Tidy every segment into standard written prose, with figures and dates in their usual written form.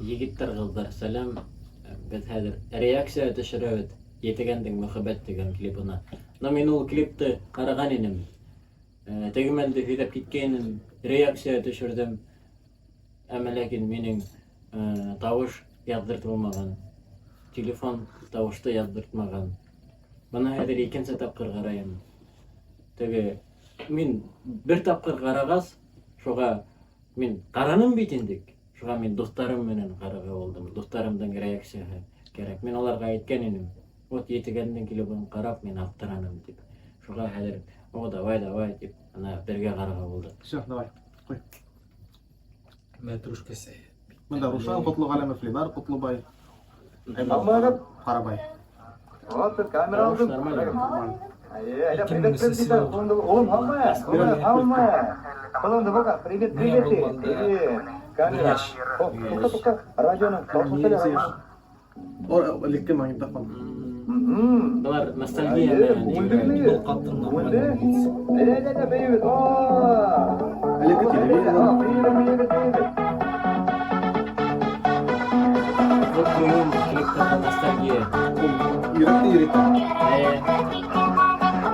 Егиттер кыздар салам. Без хәзер реакция төшерәбез. Етегәндең мөхәббәт дигән клипына. Но мин ул клипты караган идем. Тегемәлдә һөйләп киткәнем, реакция төшердем. Әмма ләкин минең тавыш яздыртылмаган. Телефон тавышты яздыртмаган. Моны хәзер икенче тапкыр карыйм. Теге мин бер тапкыр карагас, шуга мин караным бит инде. Шуга мин достарым менен карага булдым. Достарымдың реакциясы керек. Мин аларга әйткән идем. Вот етегәннең клипын карап мин аптыраным дип. Шуга хәзер о давай дип ана бергә карага булдык. Все, давай. Кой. Мәтрушка сәй. Монда Рушан Котлугалимов Лидар Котлубай. Алмагып. Карабай. Вот камера алдым. Нормально. Привет, привет. Oğlum alma. Kolonda bak. Привет. Камера. Тока. Радионun торсосы. О, лекке магнитофон. Булар ностальгия менән. Бұл қаттың нормально. Привет. Лекке телевизор. Вот клип ностальгия. Йөрәкне йөритә.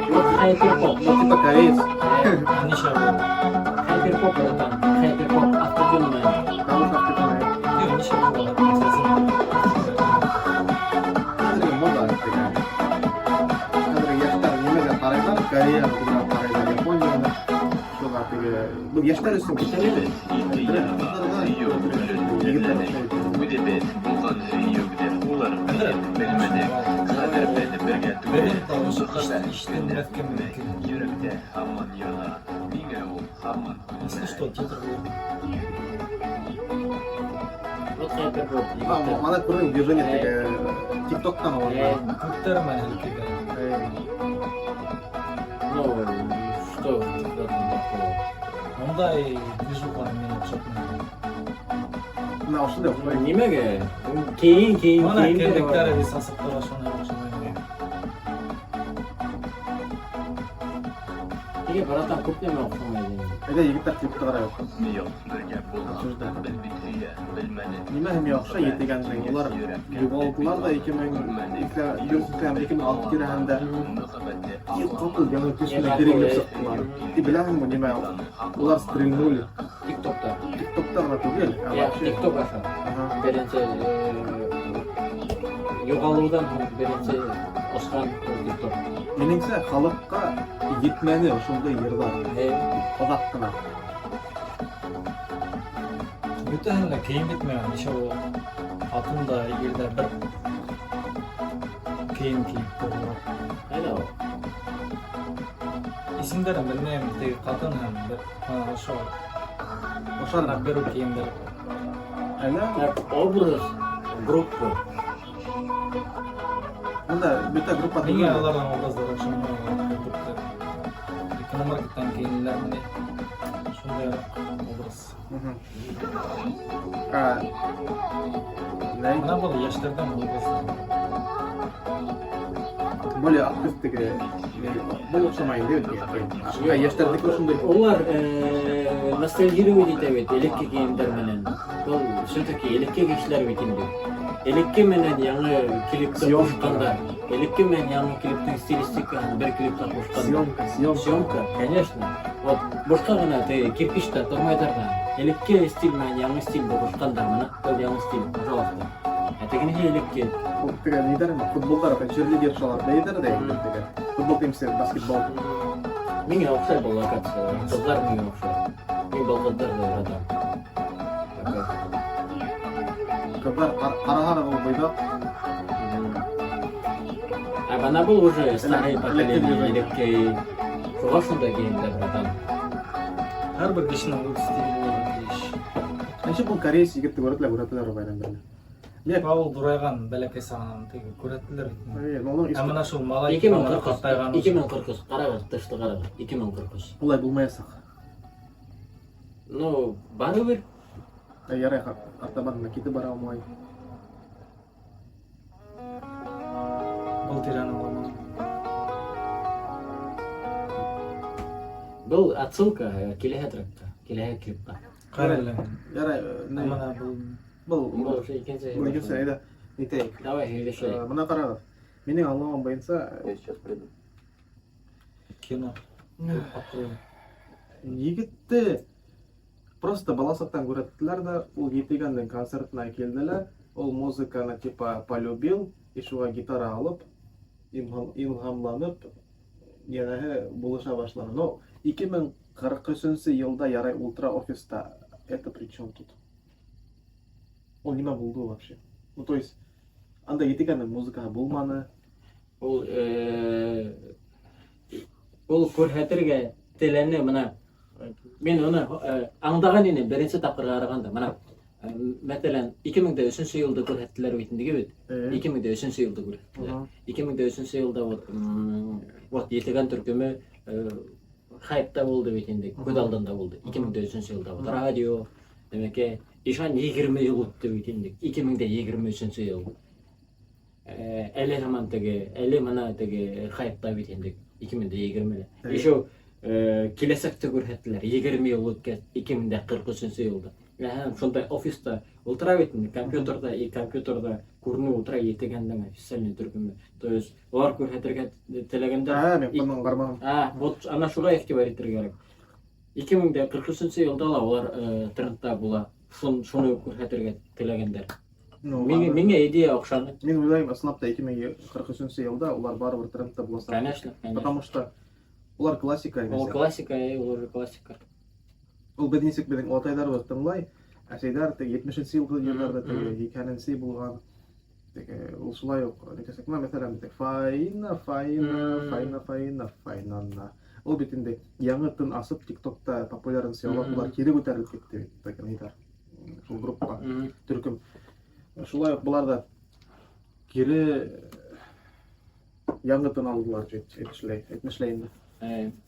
Вот хайперпоп. Типа кореец. Ниша бұл. Хайперпоп братан. Хайперпоп автотюнмен. Тавыш активный. Yok, ниша бұл. Сәсін. Хәзерге мода дигән. Хәзерге яшьләр нимәгә карыйлар? Кореяны күбрәк карыйлар, Японияны. Шуңа теге бу яшьләр өчен китәледе. Benim tavusu işte mürekkep mümkün. Если что, титр был. Вот хайперпоп. Мана күрдем движение теге TikTok-тан алган. Күптер мен әлкеге. Ну, что такого? Ондай движуханы мен оқшатмаймын. Мына ошондой окшобайт. Нимеге? Кейін Мана деп кендіктері бар. біз асықтыға шоны оқшамаймын. Теге братан көп неме оқымайды. Әйдә егетләр клипты карайык. Нимә һәм яхшы етегәндең улар югалтылар да 2006 тирәһендә капыл яңа төшмә кирәклек сыктылар. Беләһеңме нимә улар стрельнули. Тиктокта. TikTok-та гына түгел, Я тикток аша. Беренче югалудан беренче ашкан тикток. Меніңше халыққа етмәне ошондай йырлар. Казак кына. Бүтәнле кейін бітмеген, ниша ол атында елді бір кейін көріп. Кайда ол? Исемдерін білмеймін, тегі қатын һәм бір ошо Ошонда беру киімдер. әнә Так, образ группы. мында бүта группа Неге түгел. алардан образдары шынымен көрдіктер. Экономаркеттен кейінлер міне шындай образ. Мына бұл яшьлерден образдар. Более активтеге бұл окшамайын деп еді. Яшьләрдеки ошондой. Олар ностальгировать итәбет элекке кийимдер менен. Бұл все-таки элекке кишилер бит инде. Элекке менен яңы клипте кушканда, элекке менен яңы клиптин стилистикасын бер клипте кушканда. Съемка, конечно. Вот башка гына кирпичте тормайдар да. Элекке стиль менен яңы стильде кушкандар мына. Бул яңы стиль, пожалуйста. Тегине элекке. Теге нидер футболдар черлидер шалар дейдер да теге. Футбол темсе баскетбол. Миңа окшой бул локация. Кыздар миңа окшой. Мин бул кыздар да яратам. Кыздар кара-кара бул бойдак. Бана бул уже старый поколение элекке. Шуга шундай кийимдер братан. Әрбір кишинин өз стили болот дейш. Анча бул корейс егетти көрөтлөр байрам беле. Мен Павыл Дурайган бәләкәй сагынан теге күрәтләр. Мына шул малай 2040 2040 карагыз, тышты карагыз. 2040. Булай булмаясак. Ну, барыбер. Ярай артабан кетип бара алмай. Бұл тираны болмады. Бұл отсылка келеһе трекка, келеһе клипка. Қарайлы. Ярай, Мына бұл Бұл ошо экинчи екінші айда нетейік. давай сөйлешейік. Мына қараңыз. Менің аңлауым бойынша Я сейчас приду. Кино. Откроем. егітті просто баласақтан көреттілер да, ол етегендің концертіне келділер, ол музыканы типа полюбил, ишуға гитара алып, илһамланып, яғни болыша башлады. Но 2043 жылда ярай ультра офиста, это при чем тут? Ол неме болды вообще? Ну то есть, анда етегендің музыкаға болманы. Ул көрһәтергә теләне мына мен оны аңдаган идем беренче тапкырга караганда мына мәсәлән 2003 елда күрһәттеләр бит инде бит 2003 елда күрһәттеләр 2003 елда вот етегән төркеме хайпта булды бит инде күз алдында булды 2003 елда вот радио демәк ишан 20 ел үтте бит инде 2023 ел әле һаман теге әле мына теге хайпта бит инде 2020 ишо киләсәктә күрһәттеләр 20 ел үткән 2043 елда шундай офиста ултыра бит инде компьютерда күренү ултыра етегәндән официальный төркеме то есть алар күрһәтергә теләгәндә Мен bunun кармагым. вот ана шуга игътибар итәргә кирәк 2043 елда ла алар трендта була шуны күрһәтергә теләгәндәр миңа идея охшаны Мен ойлаймын, ысынапта 2043 жылда олар барыбір трендта болса. конечно Потому что олар классика емес. ол классика уже классика Ол беднесек беден отайларыбыз тыңлай, әсейдар 70-ші жылдарда екенінсі болған. Ол шулай оқ, нетесек ма, мәселен файна. Ол бетінде яңы тын асып, тиктокта популярын сиялап, олар кері көтәріліп кетті. Шул группа, түркім. Шулай оқ, бұлар да кері яңы тын алдылар, әйтмішлейінді.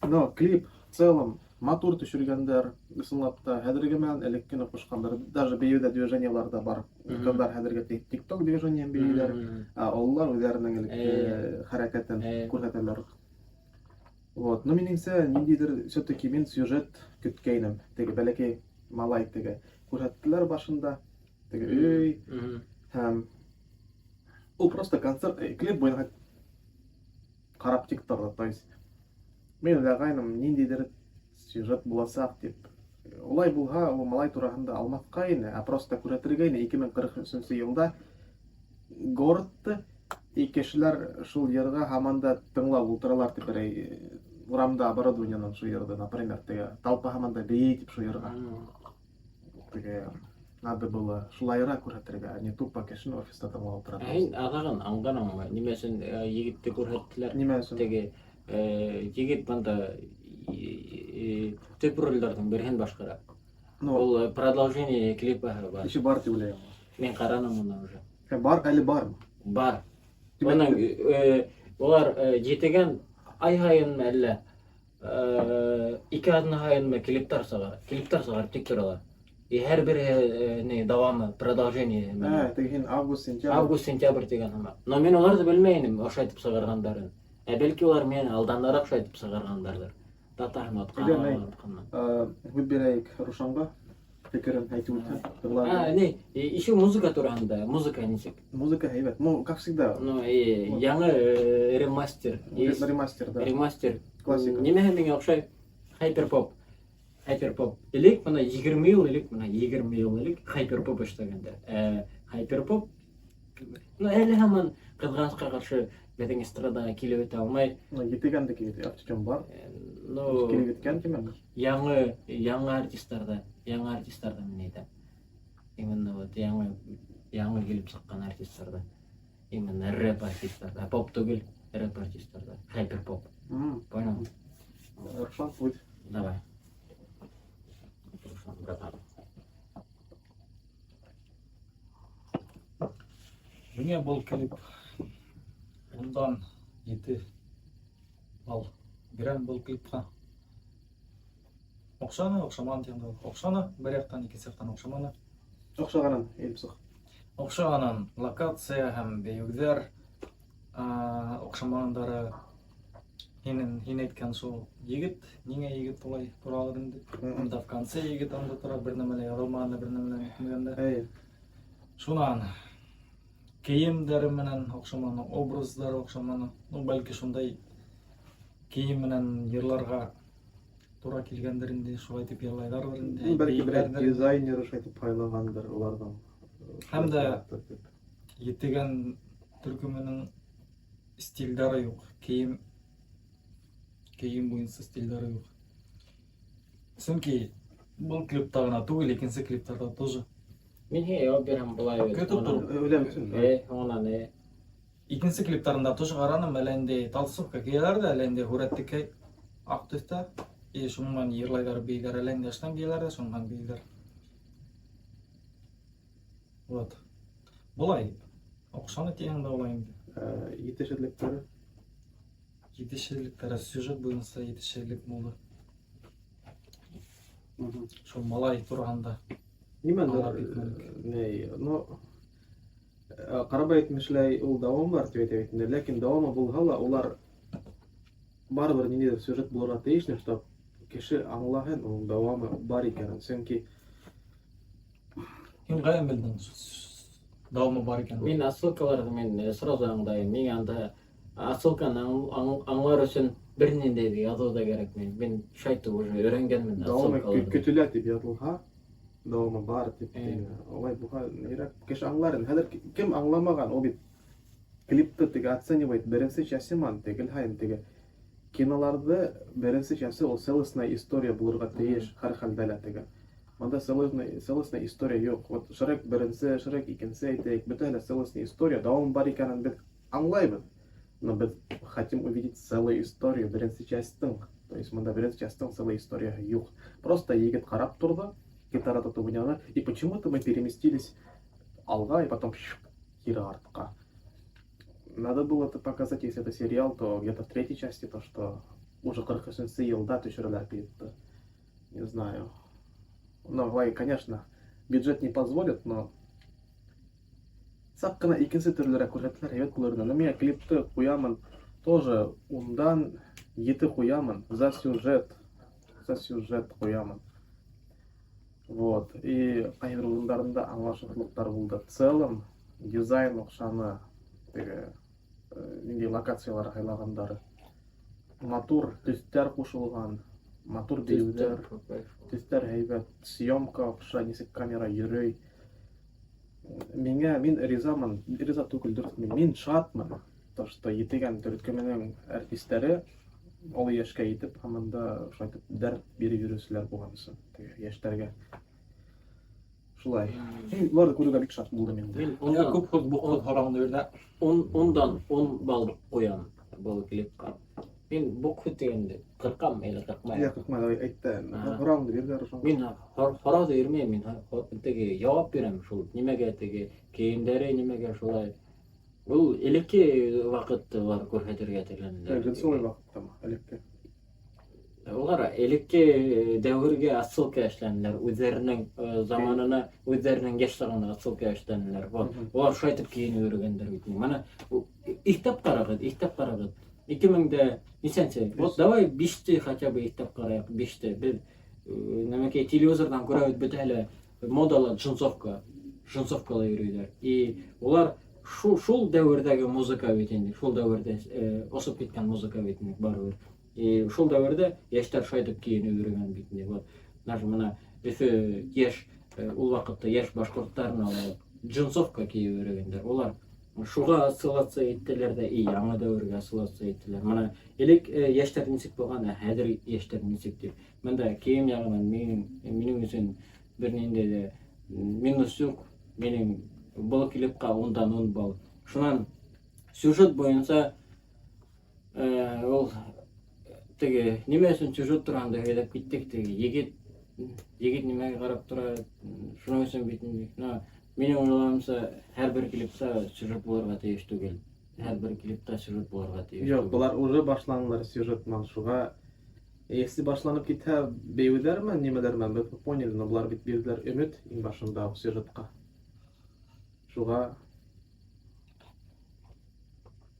Но клип в целом матур төшергәндәр, ысынлапта хәзерге менән элеккене кушкандар, даже бейеүдә движениеларда бар. Кызлар хәзерге TikTok движениен бейеләр, алар үзләренең элекке хәрәкәтен күрсәтәләр. Вот, но минеңсә ниндидер все-таки мен сюжет көткәйнем. Теге бәләкәй малай теге күрсәттеләр башында. Теге өй һәм ул просто концерт, клип буенча карап TikTokта, то есть мен уйлагайным ниндидер сюжет буласак дип. Улай булһа, ул малай тураһында алмаска ине, просто күрәтергә ине 2043 елда городты кешеләр шул ярга һаманда тыңлап ултыралар дип берәй урамда оборудованиенан шул ярда, например, теге толпа һаманда бей дип шул ярга. Теге надо было шулайра күрәтергә, не тупо кешене офиста тыңлап утырады. Агаган аңганамы, нимәсен егетте күрһәттеләр. Нимәсен? Теге егет банда төп рольләрдән берен башкара. Ул продолжение клипа бар. Ише бар дип уйлыйм. Мен караным моны уже. Бар әле бар. Бар. Моның улар жетеген ай хайын әллә 2 адны хайын клиптар сагар тик торалар. Һәр бер не дәвамы, продолжение. Теге август-сентябрь. Август-сентябрь дигән һәм. Но мен аларны белмәйнем, аша итеп сагаргандарын. Бәлки улар мен алданнарак аша итеп сагаргандардыр. Татарны аткан. Выбирайык Рушанга. Фикерен әйтеп үтсәң. Не, еще музыка турында, музыка ничек? Музыка һәйбәт. Ну, как всегда. Ну, яңа ремастер. Ремастер, да. Ремастер. Классика. Нимә миңа охшай? Хайперпоп. Элек мына 20 ел элек хайперпоп эшләгәндәр. Хайперпоп. Ну, әле һаман кызганычка каршы бедең эстрадага килеп үтә алмай. Етегәндә килде, актер бар. Ну, Килеп үткән кеме? яңа артистларда мен әйтәм. Именно вот яңа килеп чыккан артистларда. Именно рэп артистларда, поп түгел, рэп артистларда, хайперпоп. Понял? Рушан, будь. Давай. Рушан, братан. Миңа был клип. Ондан 7 ал бирәм был клипка. Окшаман дигән окшаны, бер яктан ике яктан окшаманы. Охшаганын, элбсык. Окшаганын локация һәм бейүләр окшамандары һин әйткән шул егет, нигә егет булай туралыр инде. Анда в конце егет анда тора бер нәмәләр ярылманы, бер нәмәләр әйтмәгәндә. Шунан кийимдери менен окшомону, образдары окшомону. Ну балки шундай кийим менен йырларга туура келгендеринде шулай деп ырлайларбыр инде. Belki bir Бейгилердер dizayner şaytı paylagandır ulardan. Hem de етеген түркүмүнүн стилдары yok. Кийим боюнча стилдары yok. Чүнки бул клипте гана түгел, экинчи клиптерде тоже. Мен жауап берем былай. Көтүп туруп. Öyle misin? Онан Экинчи клиптеринде тоже караным, эленде толстовка кийлерди, эленде хуретти ак түстө. Шуңан йырлайдар бейлер, эленде аштан кийлерди, шуңан бейлер. Вот. Булай. Окшону тегенде булайын. Yetişirlikleri. Жетишерликтер сюжет боюнча жетишерлик болду. Şu малай турганда. Nimendir ne? No, karaba etmişler ul devam var tüyetevitinde. Lakin devamı bulhala ular barbar neydi süjet bulara değişti işte kişi anlayan ul devamı var iken. Çünkü Ким каян билдиң? Давамы бар экен. Мен ссылкаларды мен сразу аңдайм. Мен анда ссылканы аңлар үчүн биринде жазуу да керек. Мен шайтты уже öğrengenмин devamı ссылкаларды. kötüler diye yazılha. Devamı var diye. Olay bu kadar. Kişi anların. Hadir kim anlamagan o bir klipte tege оценивает birinci части man tegil hayın tege. Kinolarda birinci части o целостная история bulurga değiş har halda tege. Onda целостная история yok. Вот Шрек birinci, Шрек ikinci aytek. Bütün целостная история. Devam var икенен biz anlayбыз. Но biz хотим увидеть целую историю birinci часттың. То есть мында birinci часттың целая история yok. Просто егет карап турду. Гитара тотуп уйнаган. И почему-то мы переместились алга и потом кири артка. Надо было это показать, если это сериал, то где-то в третьей части, то что уже 40-нчы жылда түшүрүлөт кетти. Не знаю. Но, конечно, бюджет не позволит, но сак кына экинчи түрлөрү көрсөтүлөр, эбет булардан. Но мен клипти куямын, тоже ундан 7 куямын за сюжет куямын. Вот. И кайбир урундарында аңлашылыктар болду. В целом дизайн окшаны, нендей локациялар хайлагандары. Матур түстөр кошулган, матур бийлер, түстөр хейбет, съемка окша, нисек камера йөрөй. Мен риза түгел дұрыс. Мен шатмын. То, что етеген түрткөмөнүн артисттери ол яшка етіп, хамында шайтып дәрт берип жүрөсүлөр болгон үчүн яштарга. Шулай. Буларды көрүүгө бик шат болдум мен. Мен Көп караганда берде. ондан 10 балл коям бул клипке. Мен бок дегенде 40 или 40. Я кыкмай айтты. Караңды бердер ошо. Мен харады бермейм, мен теге жауап берем ушул немеге теге кийимдери немеге шулай. Бул элекке вакытты бар көрсөтөргө тегенде. Солай вакыттамы? Элекке. Олар элекке дәвргә ссылка эшләнеләр, үзләренең заманына, үзләренең яшьлегенә ссылка эшләнеләр. Олар шайтып кийинеп йөргәндер бит. Менә ихтап карагыз. 2000-дә ничәнче? Вот давай 5-те хотя бы ихтап карайык, 5-те. Без нәмәкәй телевизордан күрәбез бит әле модалы джинсовкалар йөриләр. И олар шул дәврдәге музыка бит инде, шул дәврдә осып киткән музыка бит инде барыбер. И шул дәврдә яшьтәр шайтып кийинеп йөргән бит инде. Вот даже менә Өфө яшь ул вакытта яшь башкортларны джинсовка киеп йөргәндер. Олар шуга ссылаться иттеләр дә, и яңа дәвргә ссылаться иттеләр. Менә элек яшьтәр ничек булган, хәзер яшьтәр ничек дип. Монда кийим ягынан минем өчен бернинде дә минус юк. Менин бул клипка 10-дан 10 балл. Шунан сюжет боюнча ол теге неме үчүн сюжет турганда ойлоп кеттик, теге егет немеге карап тура, шуның үчүн битинде. Менин ойлоомча һәр бир клипта сюжет буларга тийиш түгел. Һәр бир клипта сюжет буларга тийиш. Yok, bular уже башланылар сюжет маншуга. Если башланып китһә, бейүләрме, немеләрме, без поняли, но булар бит бирделәр өмет иң башында сюжетка. Шуга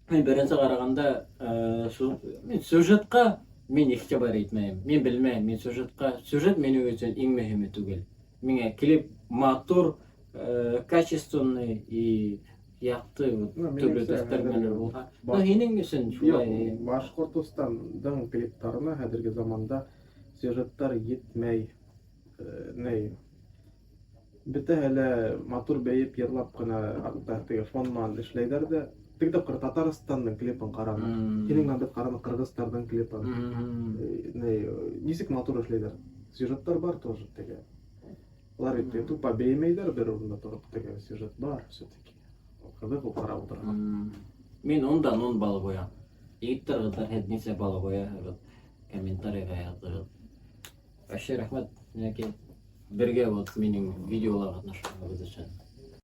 Мен беренче караганда мен сюжетка мен ихтибар итмәйм. Мен белмәйм, мен сюжет менин үчүн иң мөһиме түгел. Миңа клип матур, качественный и яқты Ну, түрлі меніңше, дәстүрлер әділ- болса. бар. Но хинең өчен шулай. Башкортостандың клиптарына хәзерге заманда сюжеттар етмәй. Бите әле матур бәйеп йырлап кына артта теге фоннан эшләйдәр дә. Теге тапкыр Татарстанның клипын караны. Хинең бит караны Кыргызстандың клипын. Нисек матур эшләйдәр. Сюжеттар бар тоже теге. Алар итте тупо беймәйдәр бер урында торып теге сюжет бар все-таки. Кызык ул карап утырган. Мен ондан балы коям. Егиттер кыздар һәд нисә балы коя. Комментарийга языгыз. Вообще рахмат, яки бергә вот минең видеоларга катнашканыгыз өчен.